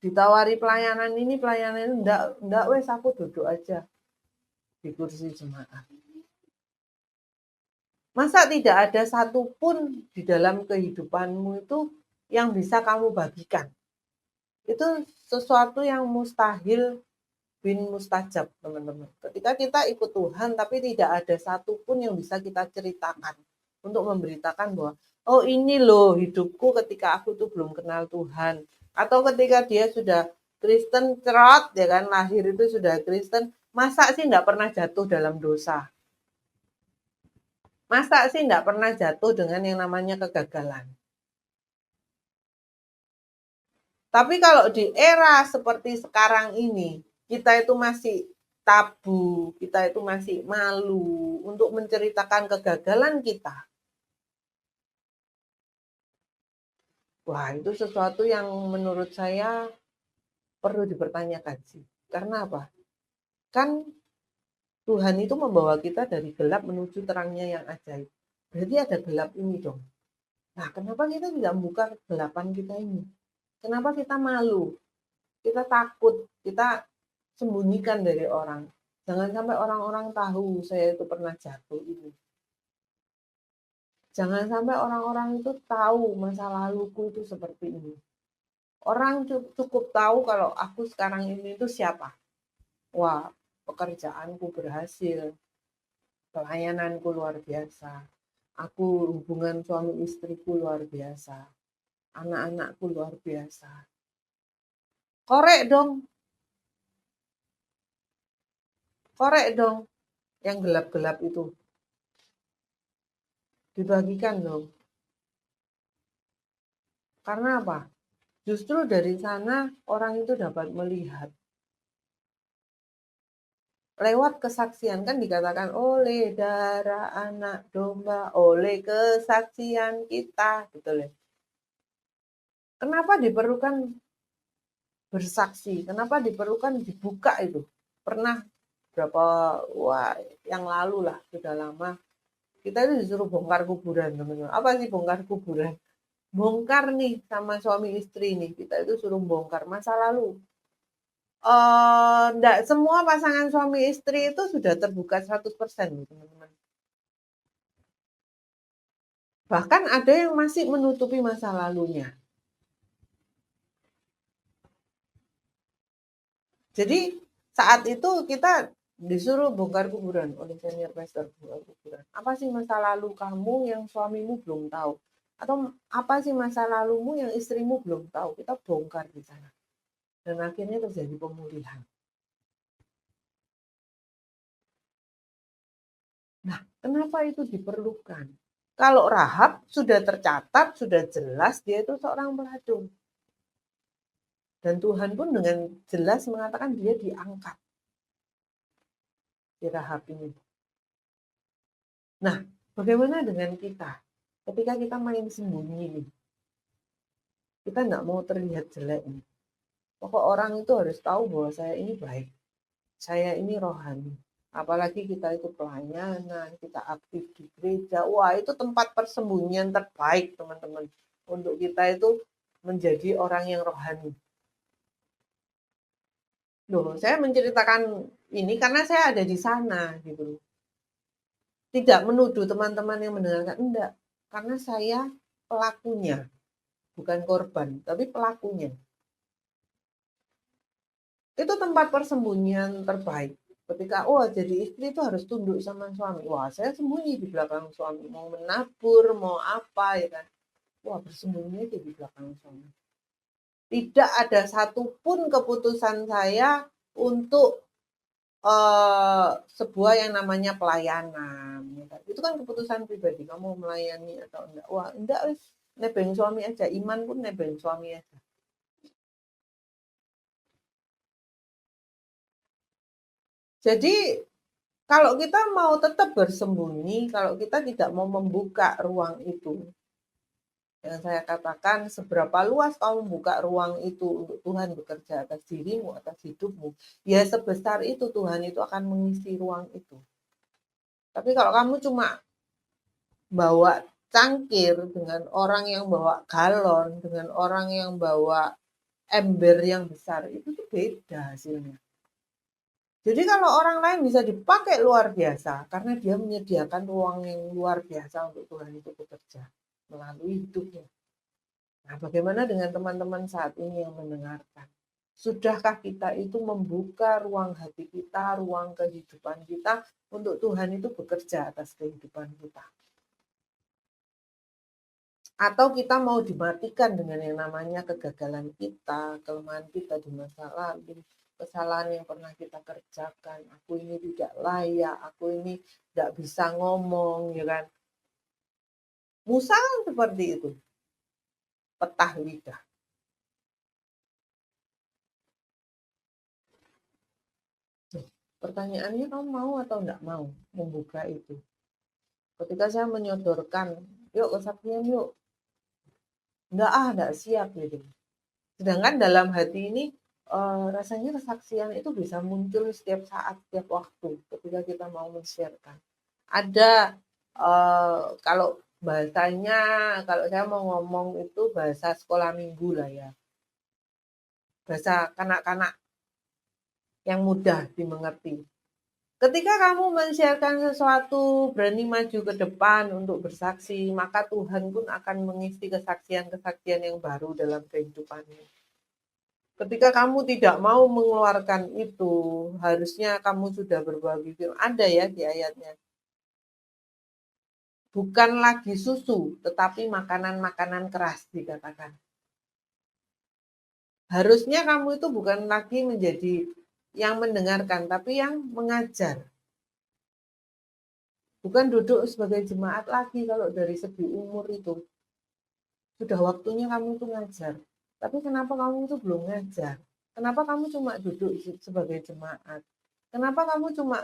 Ditawari pelayanan ini enggak wes aku duduk aja di kursi jemaat. Masa tidak ada satupun di dalam kehidupanmu itu yang bisa kamu bagikan? Itu sesuatu yang mustahil bin mustajab, teman-teman. Ketika kita ikut Tuhan, tapi tidak ada satupun yang bisa kita ceritakan untuk memberitakan bahwa, oh ini loh hidupku ketika aku tuh belum kenal Tuhan. Atau ketika dia sudah Kristen cerot, ya kan, lahir itu sudah Kristen, masa sih enggak pernah jatuh dalam dosa? Masa sih enggak pernah jatuh dengan yang namanya kegagalan? Tapi kalau di era seperti sekarang ini, kita itu masih tabu, kita itu masih malu untuk menceritakan kegagalan kita. Wah, itu sesuatu yang menurut saya perlu dipertanyakan sih. Karena apa? Kan Tuhan itu membawa kita dari gelap menuju terangnya yang ajaib. Berarti ada gelap ini dong. Nah, kenapa kita tidak membuka kegelapan kita ini? Kenapa kita malu? Kita takut, kita sembunyikan dari orang. Jangan sampai orang-orang tahu saya itu pernah jatuh ini. Jangan sampai orang-orang itu tahu masa laluku itu seperti ini. Orang cukup tahu kalau aku sekarang ini itu siapa. Wah, pekerjaanku berhasil, pelayananku luar biasa. Aku hubungan suami istriku luar biasa. Anak-anakku luar biasa. Korek dong. Korek dong yang gelap-gelap itu. Dibagikan dong. Karena apa? Justru dari sana orang itu dapat melihat. Lewat kesaksian kan dikatakan oleh darah anak domba, oleh kesaksian kita, gitu loh. Kenapa diperlukan bersaksi? Kenapa diperlukan dibuka itu? Pernah berapa yang lalu lah, sudah lama. Kita itu disuruh bongkar kuburan, teman-teman. Apa sih bongkar kuburan? Bongkar nih sama suami istri nih. Kita itu suruh bongkar masa lalu. Enggak semua pasangan suami istri itu sudah terbuka 100%, teman-teman. Bahkan ada yang masih menutupi masa lalunya. Jadi saat itu kita disuruh bongkar kuburan oleh senior pastor, bongkar kuburan. Apa sih masa lalu kamu yang suamimu belum tahu? Atau apa sih masa lalumu yang istrimu belum tahu? Kita bongkar di sana. Dan akhirnya terjadi pemulihan. Nah, kenapa itu diperlukan? Kalau Rahab sudah tercatat, sudah jelas dia itu seorang peladung. Dan Tuhan pun dengan jelas mengatakan dia diangkat. Di Rahab ini. Nah, bagaimana dengan kita? Ketika kita main sembunyi nih. Kita nggak mau terlihat jelek nih. Pokok orang itu harus tahu bahwa saya ini baik. Saya ini rohani. Apalagi kita itu pelayanan, kita aktif di gereja. Wah, itu tempat persembunyian terbaik, teman-teman. Untuk kita itu menjadi orang yang rohani. Loh, saya menceritakan ini karena saya ada di sana, gitu. Tidak menuduh teman-teman yang mendengarkan, enggak. Karena saya pelakunya, bukan korban, tapi pelakunya. Itu tempat persembunyian terbaik. Ketika, jadi istri itu harus tunduk sama suami. Wah, saya sembunyi di belakang suami. Mau menabur, mau apa, ya kan. Wah, bersembunyi aja di belakang suami. Tidak ada satupun keputusan saya untuk sebuah yang namanya pelayanan. Ya kan. Itu kan keputusan pribadi. Kamu melayani atau enggak. Wah, enggak, nebeng suami aja. Iman pun nebeng suami aja. Jadi kalau kita mau tetap bersembunyi, kalau kita tidak mau membuka ruang itu, yang saya katakan seberapa luas kamu membuka ruang itu untuk Tuhan bekerja atas dirimu, atas hidupmu, ya sebesar itu Tuhan itu akan mengisi ruang itu. Tapi kalau kamu cuma bawa cangkir dengan orang yang bawa galon, dengan orang yang bawa ember yang besar, itu tuh beda hasilnya. Jadi kalau orang lain bisa dipakai luar biasa, karena dia menyediakan ruang yang luar biasa untuk Tuhan itu bekerja melalui hidupnya. Nah, bagaimana dengan teman-teman saat ini yang mendengarkan? Sudahkah kita itu membuka ruang hati kita, ruang kehidupan kita untuk Tuhan itu bekerja atas kehidupan kita? Atau kita mau dimatikan dengan yang namanya kegagalan kita, kelemahan kita di masa lalu, kesalahan yang pernah kita kerjakan, aku ini tidak layak, aku ini tidak bisa ngomong, ya kan? Musa kan seperti itu, petah lidah. Pertanyaannya, kamu mau atau enggak mau membuka itu? Ketika saya menyodorkan, yuk kesaksian yuk, enggak siap gitu. Sedangkan dalam hati ini rasanya kesaksian itu bisa muncul setiap saat, setiap waktu ketika kita mau men-sharekan. Ada kalau bahasanya, kalau saya mau ngomong itu bahasa sekolah minggu lah ya. Bahasa kanak-kanak yang mudah dimengerti. Ketika kamu men-sharekan sesuatu, berani maju ke depan untuk bersaksi, maka Tuhan pun akan mengisi kesaksian-kesaksian yang baru dalam kehidupanmu. Ketika kamu tidak mau mengeluarkan itu, harusnya kamu sudah berubah pikir. Ada ya di ayatnya. Bukan lagi susu, tetapi makanan-makanan keras dikatakan. Harusnya kamu itu bukan lagi menjadi yang mendengarkan, tapi yang mengajar. Bukan duduk sebagai jemaat lagi kalau dari segi umur itu. Sudah waktunya kamu itu ngajar. Tapi kenapa kamu itu belum ngajar? Kenapa kamu cuma duduk sebagai jemaat? Kenapa kamu cuma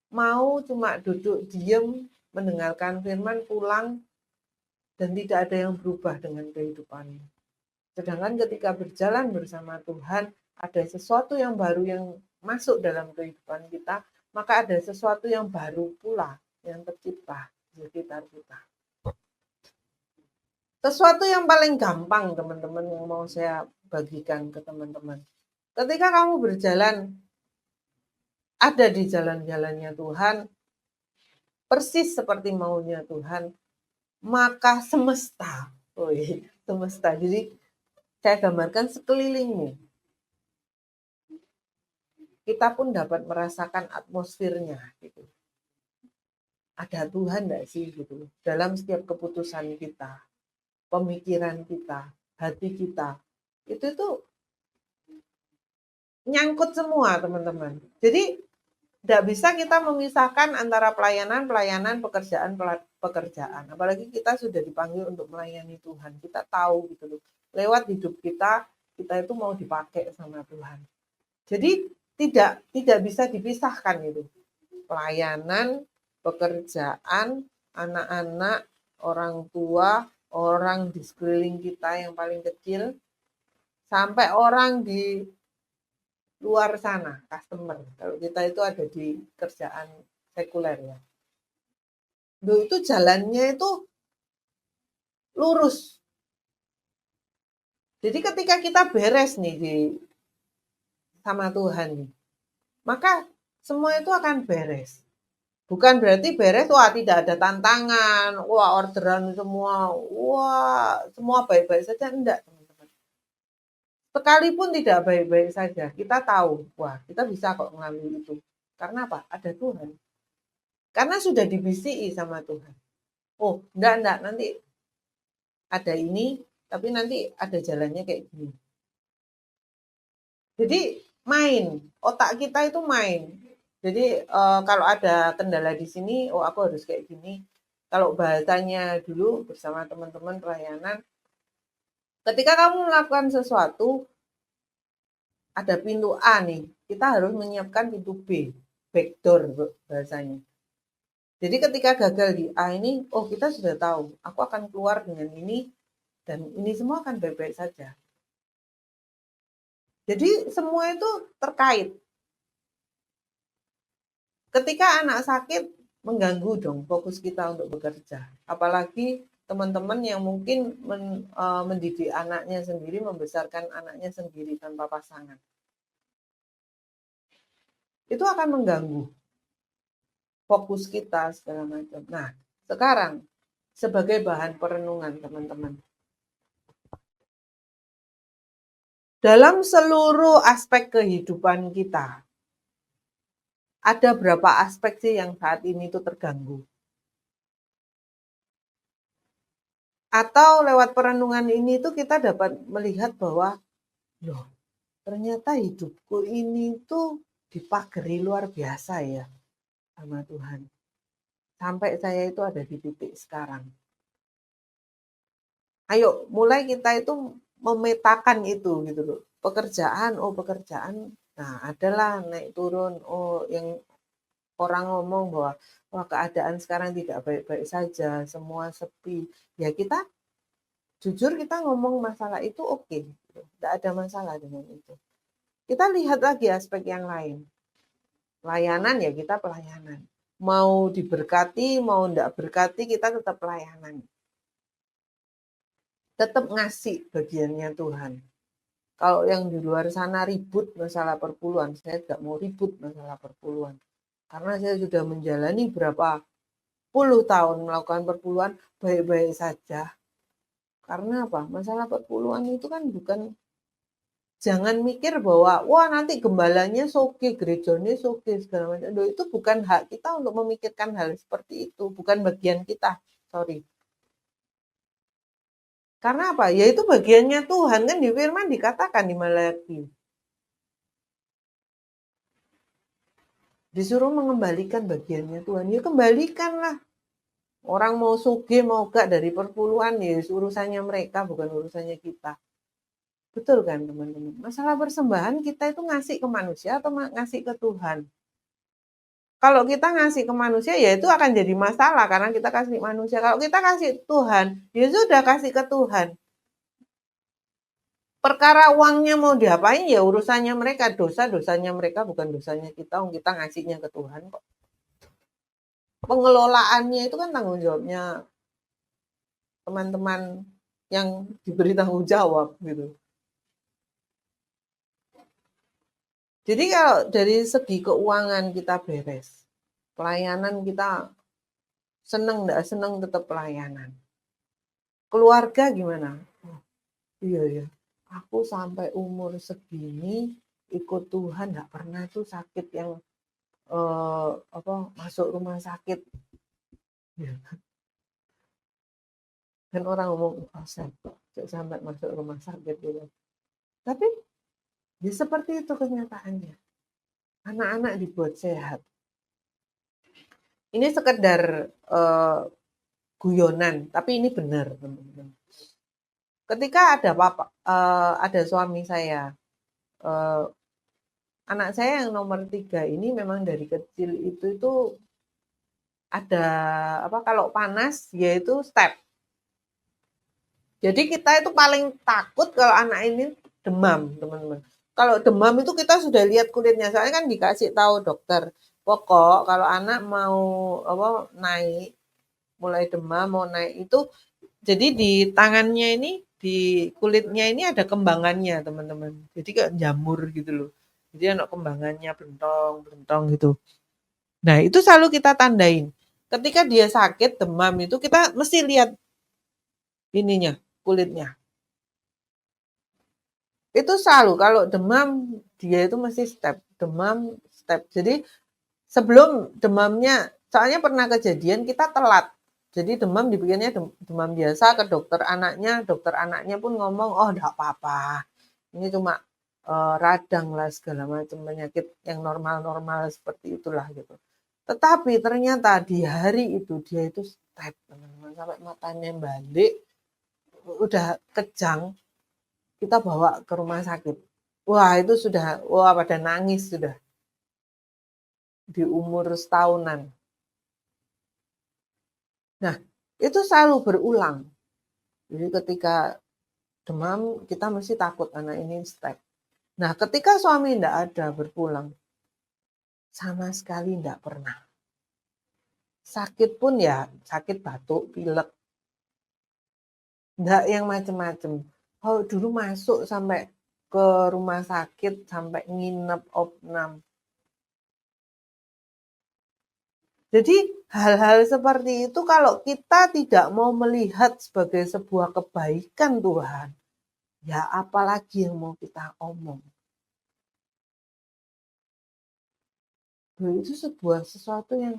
mau cuma duduk diem mendengarkan firman pulang dan tidak ada yang berubah dengan kehidupanmu? Sedangkan ketika berjalan bersama Tuhan, ada sesuatu yang baru yang masuk dalam kehidupan kita, maka ada sesuatu yang baru pula yang tercipta di sekitar kita. Sesuatu yang paling gampang, teman-teman, yang mau saya bagikan ke teman-teman. Ketika kamu berjalan, ada di jalan-jalannya Tuhan, persis seperti maunya Tuhan, maka semesta, semesta, jadi saya gambarkan sekelilingmu, kita pun dapat merasakan atmosfernya gitu. Ada Tuhan enggak sih gitu dalam setiap keputusan kita, pemikiran kita, hati kita. Itu tuh nyangkut semua, teman-teman. Jadi enggak bisa kita memisahkan antara pelayanan, pekerjaan. Apalagi kita sudah dipanggil untuk melayani Tuhan. Kita tahu gitu loh. Lewat hidup kita itu mau dipakai sama Tuhan. Jadi tidak bisa dipisahkan itu. Pelayanan, pekerjaan, anak-anak, orang tua, orang di sekeliling kita yang paling kecil, sampai orang di luar sana, customer. Kalau kita itu ada di kerjaan sekuler ya. Itu jalannya itu lurus. Jadi ketika kita beres nih sama Tuhan nih, maka semua itu akan beres. Bukan berarti beres, wah tidak ada tantangan, wah orderan semua, wah semua baik-baik saja. Enggak, teman-teman. Sekalipun tidak baik-baik saja, kita tahu, wah kita bisa kok mengambil itu. Karena apa? Ada Tuhan. Karena sudah dibisiki sama Tuhan. Oh, enggak, nanti ada ini, tapi nanti ada jalannya kayak gini. Jadi main, otak kita itu main. Jadi kalau ada kendala di sini, oh aku harus kayak gini. Kalau bahasanya dulu bersama teman-teman pelayanan, ketika kamu melakukan sesuatu, ada pintu A nih, kita harus menyiapkan pintu B, backdoor bahasanya. Jadi ketika gagal di A ini, oh kita sudah tahu, aku akan keluar dengan ini, dan ini semua akan baik-baik saja. Jadi semua itu terkait. Ketika anak sakit, mengganggu dong fokus kita untuk bekerja. Apalagi teman-teman yang mungkin mendidik anaknya sendiri, membesarkan anaknya sendiri tanpa pasangan. Itu akan mengganggu fokus kita segala macam. Nah, sekarang sebagai bahan perenungan teman-teman. Dalam seluruh aspek kehidupan kita, ada berapa aspek sih yang saat ini tuh terganggu? Atau lewat perenungan ini tuh kita dapat melihat bahwa, loh ternyata hidupku ini tuh dipagari luar biasa ya sama Tuhan. Sampai saya itu ada di titik sekarang. Ayo mulai kita itu memetakan itu gitu loh. Pekerjaan, oh pekerjaan, nah adalah naik turun, oh yang orang ngomong bahwa wah keadaan sekarang tidak baik-baik saja, semua sepi. Ya kita jujur kita ngomong masalah itu oke, gitu. Tidak ada masalah dengan itu. Kita lihat lagi aspek yang lain. Pelayanan ya kita pelayanan. Mau diberkati, mau tidak berkati, kita tetap pelayanan. Tetap ngasih bagiannya Tuhan. Kalau yang di luar sana ribut masalah perpuluhan, saya tidak mau ribut masalah perpuluhan. Karena saya sudah menjalani berapa puluh tahun melakukan perpuluhan baik-baik saja. Karena apa? Masalah perpuluhan itu kan bukan, jangan mikir bahwa wah nanti gembalanya soge, gerejanya soge segala macam. Loh, itu bukan hak kita untuk memikirkan hal seperti itu, bukan bagian kita. Sorry. Karena apa? Ya itu bagiannya Tuhan, kan di firman dikatakan di Malaki. Disuruh mengembalikan bagiannya Tuhan. Ya kembalikanlah. Orang mau suge mau gak dari perpuluhan ya urusannya mereka, bukan urusannya kita. Betul kan teman-teman? Masalah persembahan kita itu ngasih ke manusia atau ngasih ke Tuhan? Kalau kita ngasih ke manusia ya itu akan jadi masalah karena kita kasih manusia. Kalau kita kasih Tuhan, ya sudah kasih ke Tuhan. Perkara uangnya mau diapain ya urusannya mereka, dosanya mereka bukan dosanya kita, kita ngasihnya ke Tuhan kok. Pengelolaannya itu kan tanggung jawabnya teman-teman yang diberi tanggung jawab gitu. Jadi kalau dari segi keuangan kita beres, pelayanan kita seneng enggak seneng tetap pelayanan. Keluarga gimana? Oh, iya ya, aku sampai umur segini ikut Tuhan nggak pernah tuh sakit yang masuk rumah sakit. Ya. Dan orang ngomong sampai masuk rumah sakit gitu. Tapi ya seperti itu kenyataannya. Anak-anak dibuat sehat. Ini sekedar guyonan, tapi ini benar teman-teman. Ketika ada suami saya, anak saya yang nomor 3 ini memang dari kecil itu ada kalau panas yaitu step. Jadi kita itu paling takut kalau anak ini demam, teman-teman. Kalau demam itu kita sudah lihat kulitnya, soalnya kan dikasih tahu dokter, pokok kalau anak mau naik, mulai demam mau naik itu, jadi di tangannya ini, di kulitnya ini ada kembangannya, teman-teman. Jadi kayak jamur gitu loh. Jadi anak kembangannya bentong gitu. Nah, itu selalu kita tandain. Ketika dia sakit, demam itu kita mesti lihat ininya, kulitnya. Itu selalu kalau demam dia itu mesti demam step. Jadi sebelum demamnya, soalnya pernah kejadian kita telat. Jadi demam dibikinnya demam biasa ke dokter anaknya pun ngomong, oh enggak apa-apa. Ini cuma radang lah segala macam penyakit yang normal-normal seperti itulah gitu. Tetapi ternyata di hari itu dia itu step, teman-teman, sampai matanya balik, udah kejang, kita bawa ke rumah sakit. Wah, itu sudah, pada nangis sudah. Di umur setahunan. Nah, itu selalu berulang. Jadi ketika demam, kita mesti takut anak ini step. Nah, ketika suami tidak ada berpulang, sama sekali tidak pernah. Sakit pun ya, sakit batuk, pilek. Enggak yang macam-macam. Oh, dulu masuk sampai ke rumah sakit, sampai nginep opnam. Jadi hal-hal seperti itu kalau kita tidak mau melihat sebagai sebuah kebaikan Tuhan, Ya apalagi yang mau kita omong. Itu sesuatu yang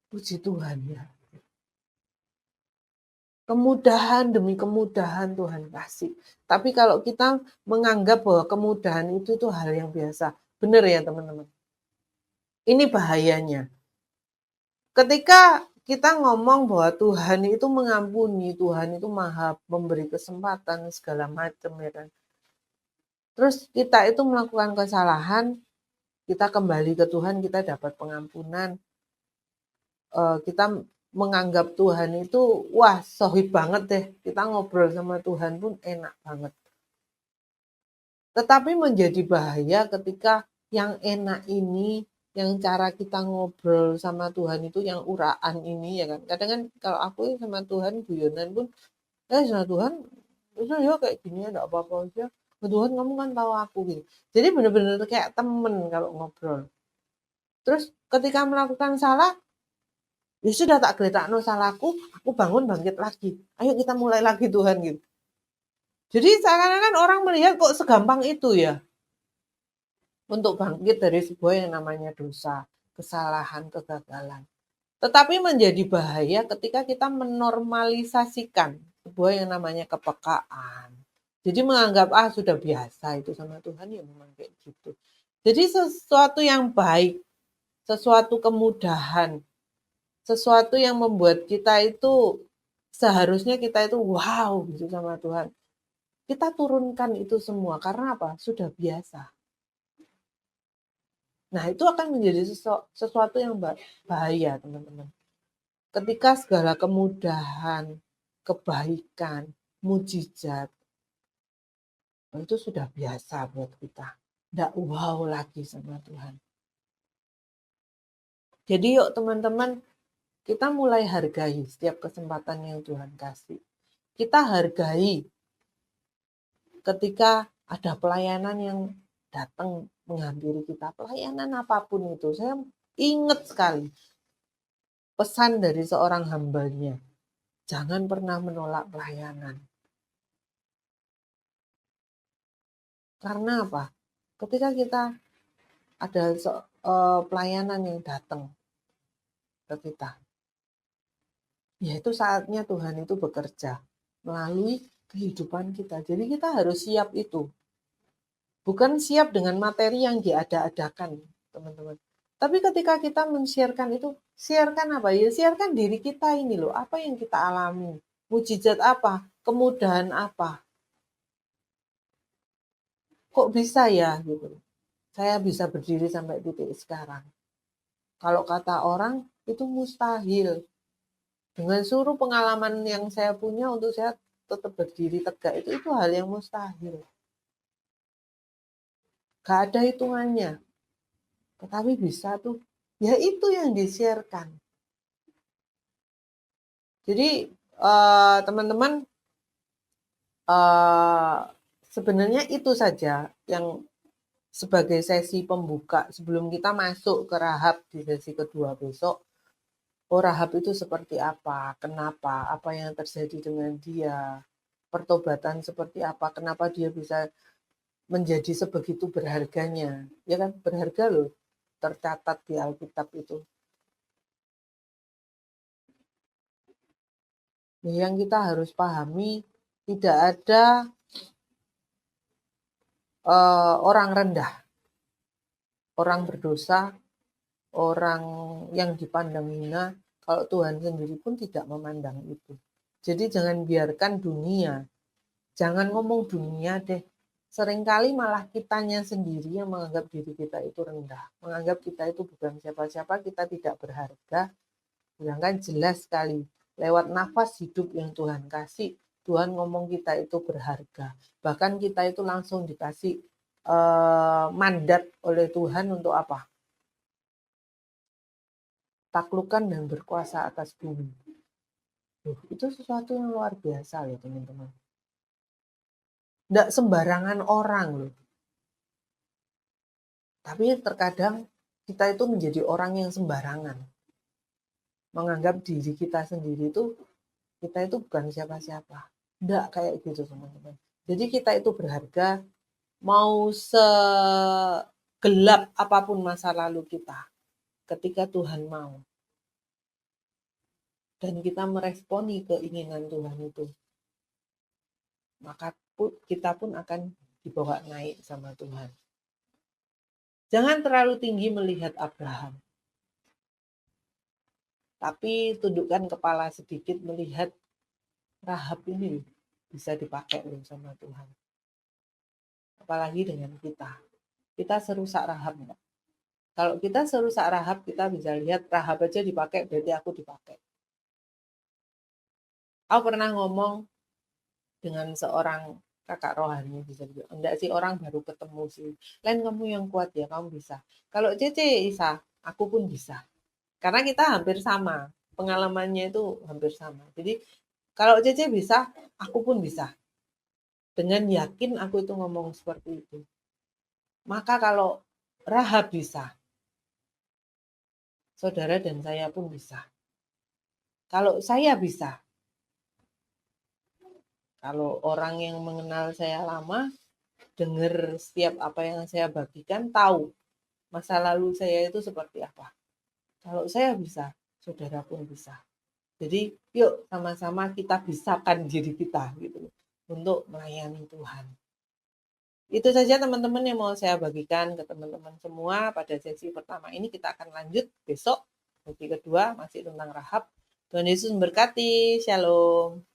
puji Tuhan ya. Kemudahan demi kemudahan Tuhan kasih. Tapi kalau kita menganggap bahwa kemudahan itu hal yang biasa. Benar ya teman-teman? Ini bahayanya. Ketika kita ngomong bahwa Tuhan itu mengampuni, Tuhan itu maha memberi kesempatan segala macam ya kan. Terus kita itu melakukan kesalahan, kita kembali ke Tuhan, kita dapat pengampunan. Kita menganggap Tuhan itu, wah sohib banget deh. Kita ngobrol sama Tuhan pun enak banget. Tetapi menjadi bahaya ketika yang enak ini, yang cara kita ngobrol sama Tuhan itu yang uraan ini ya kan. Kadang kan kalau aku sama Tuhan guyonan pun, sama Tuhan, itu ya kayak gini ya enggak apa-apa aja. Tuhan kamu kan tahu aku gitu. Jadi benar-benar kayak temen kalau ngobrol. Terus ketika melakukan salah, ya sudah tak geletakno salahku, aku bangun bangkit lagi. Ayo kita mulai lagi Tuhan gitu. Jadi seakan-akan orang melihat kok segampang itu ya. Untuk bangkit dari sebuah yang namanya dosa, kesalahan, kegagalan. Tetapi menjadi bahaya ketika kita menormalisasikan sebuah yang namanya kepekaan. Jadi menganggap sudah biasa itu sama Tuhan ya memang kayak gitu. Jadi sesuatu yang baik, sesuatu kemudahan, sesuatu yang membuat kita itu seharusnya kita itu wow gitu sama Tuhan. Kita turunkan itu semua karena apa? Sudah biasa. Nah, itu akan menjadi sesuatu yang bahaya, teman-teman. Ketika segala kemudahan, kebaikan, mujizat, itu sudah biasa buat kita. Nggak wow lagi sama Tuhan. Jadi yuk teman-teman, kita mulai hargai setiap kesempatan yang Tuhan kasih. Kita hargai ketika ada pelayanan yang datang menghampiri kita. Pelayanan apapun itu, saya ingat sekali pesan dari seorang hambanya. Jangan pernah menolak pelayanan. Karena apa? Ketika kita ada pelayanan yang datang ke kita, ya itu saatnya Tuhan itu bekerja melalui kehidupan kita. Jadi kita harus siap itu. Bukan siap dengan materi yang diada-adakan, teman-teman. Tapi ketika kita men-sharekan itu, sharekan apa? Ya sharekan diri kita ini loh, apa yang kita alami. Mujizat apa? Kemudahan apa? Kok bisa ya gitu. Saya bisa berdiri sampai titik sekarang. Kalau kata orang itu mustahil. Dengan seluruh pengalaman yang saya punya untuk saya tetap berdiri tegak itu hal yang mustahil. Gak ada hitungannya. Tetapi bisa tuh. Ya itu yang di-sharekan. Jadi teman-teman sebenarnya itu saja yang sebagai sesi pembuka sebelum kita masuk ke Rahab di sesi kedua besok. Rahab itu seperti apa, kenapa, apa yang terjadi dengan dia, pertobatan seperti apa, kenapa dia bisa menjadi sebegitu berharganya. Ya kan, berharga loh, tercatat di Alkitab itu. Yang kita harus pahami, tidak ada orang rendah, orang berdosa, orang yang dipandang hina, kalau Tuhan sendiri pun tidak memandang itu. Jadi jangan biarkan dunia, jangan ngomong dunia deh. Seringkali malah kitanya sendiri yang menganggap diri kita itu rendah. Menganggap kita itu bukan siapa-siapa, kita tidak berharga. Sedangkan jelas sekali, lewat nafas hidup yang Tuhan kasih, Tuhan ngomong kita itu berharga. Bahkan kita itu langsung dikasih mandat oleh Tuhan untuk apa? Taklukan dan berkuasa atas bumi. Itu sesuatu yang luar biasa loh teman-teman. Nggak sembarangan orang loh. Tapi terkadang kita itu menjadi orang yang sembarangan. Menganggap diri kita sendiri itu, kita itu bukan siapa-siapa. Nggak kayak gitu teman-teman. Jadi kita itu berharga, mau segelap apapun masa lalu kita, ketika Tuhan mau. Dan kita meresponi keinginan Tuhan itu, maka kita pun akan dibawa naik sama Tuhan. Jangan terlalu tinggi melihat Abraham, tapi tundukkan kepala sedikit melihat Rahab ini bisa dipakai loh sama Tuhan. Apalagi dengan kita. Kita serusak Rahab enggak? Kalau kita serusak Rahab, kita bisa lihat Rahab aja dipakai, berarti aku dipakai. Aku pernah ngomong dengan seorang kakak rohani, bisa dibilang. Enggak sih, orang baru ketemu sih. Len, kamu yang kuat ya, kamu bisa. Kalau Cece bisa, aku pun bisa. Karena kita hampir sama. Pengalamannya itu hampir sama. Jadi kalau Cece bisa, aku pun bisa. Dengan yakin aku itu ngomong seperti itu. Maka kalau Rahab bisa, saudara dan saya pun bisa. Kalau saya bisa, kalau orang yang mengenal saya lama, dengar setiap apa yang saya bagikan, tahu masa lalu saya itu seperti apa. Kalau saya bisa, saudara pun bisa. Jadi yuk sama-sama kita bisakan diri kita gitu untuk melayani Tuhan. Itu saja teman-teman yang mau saya bagikan ke teman-teman semua pada sesi pertama ini. Kita akan lanjut besok. Sesi kedua masih tentang Rahab. Tuhan Yesus memberkati. Shalom.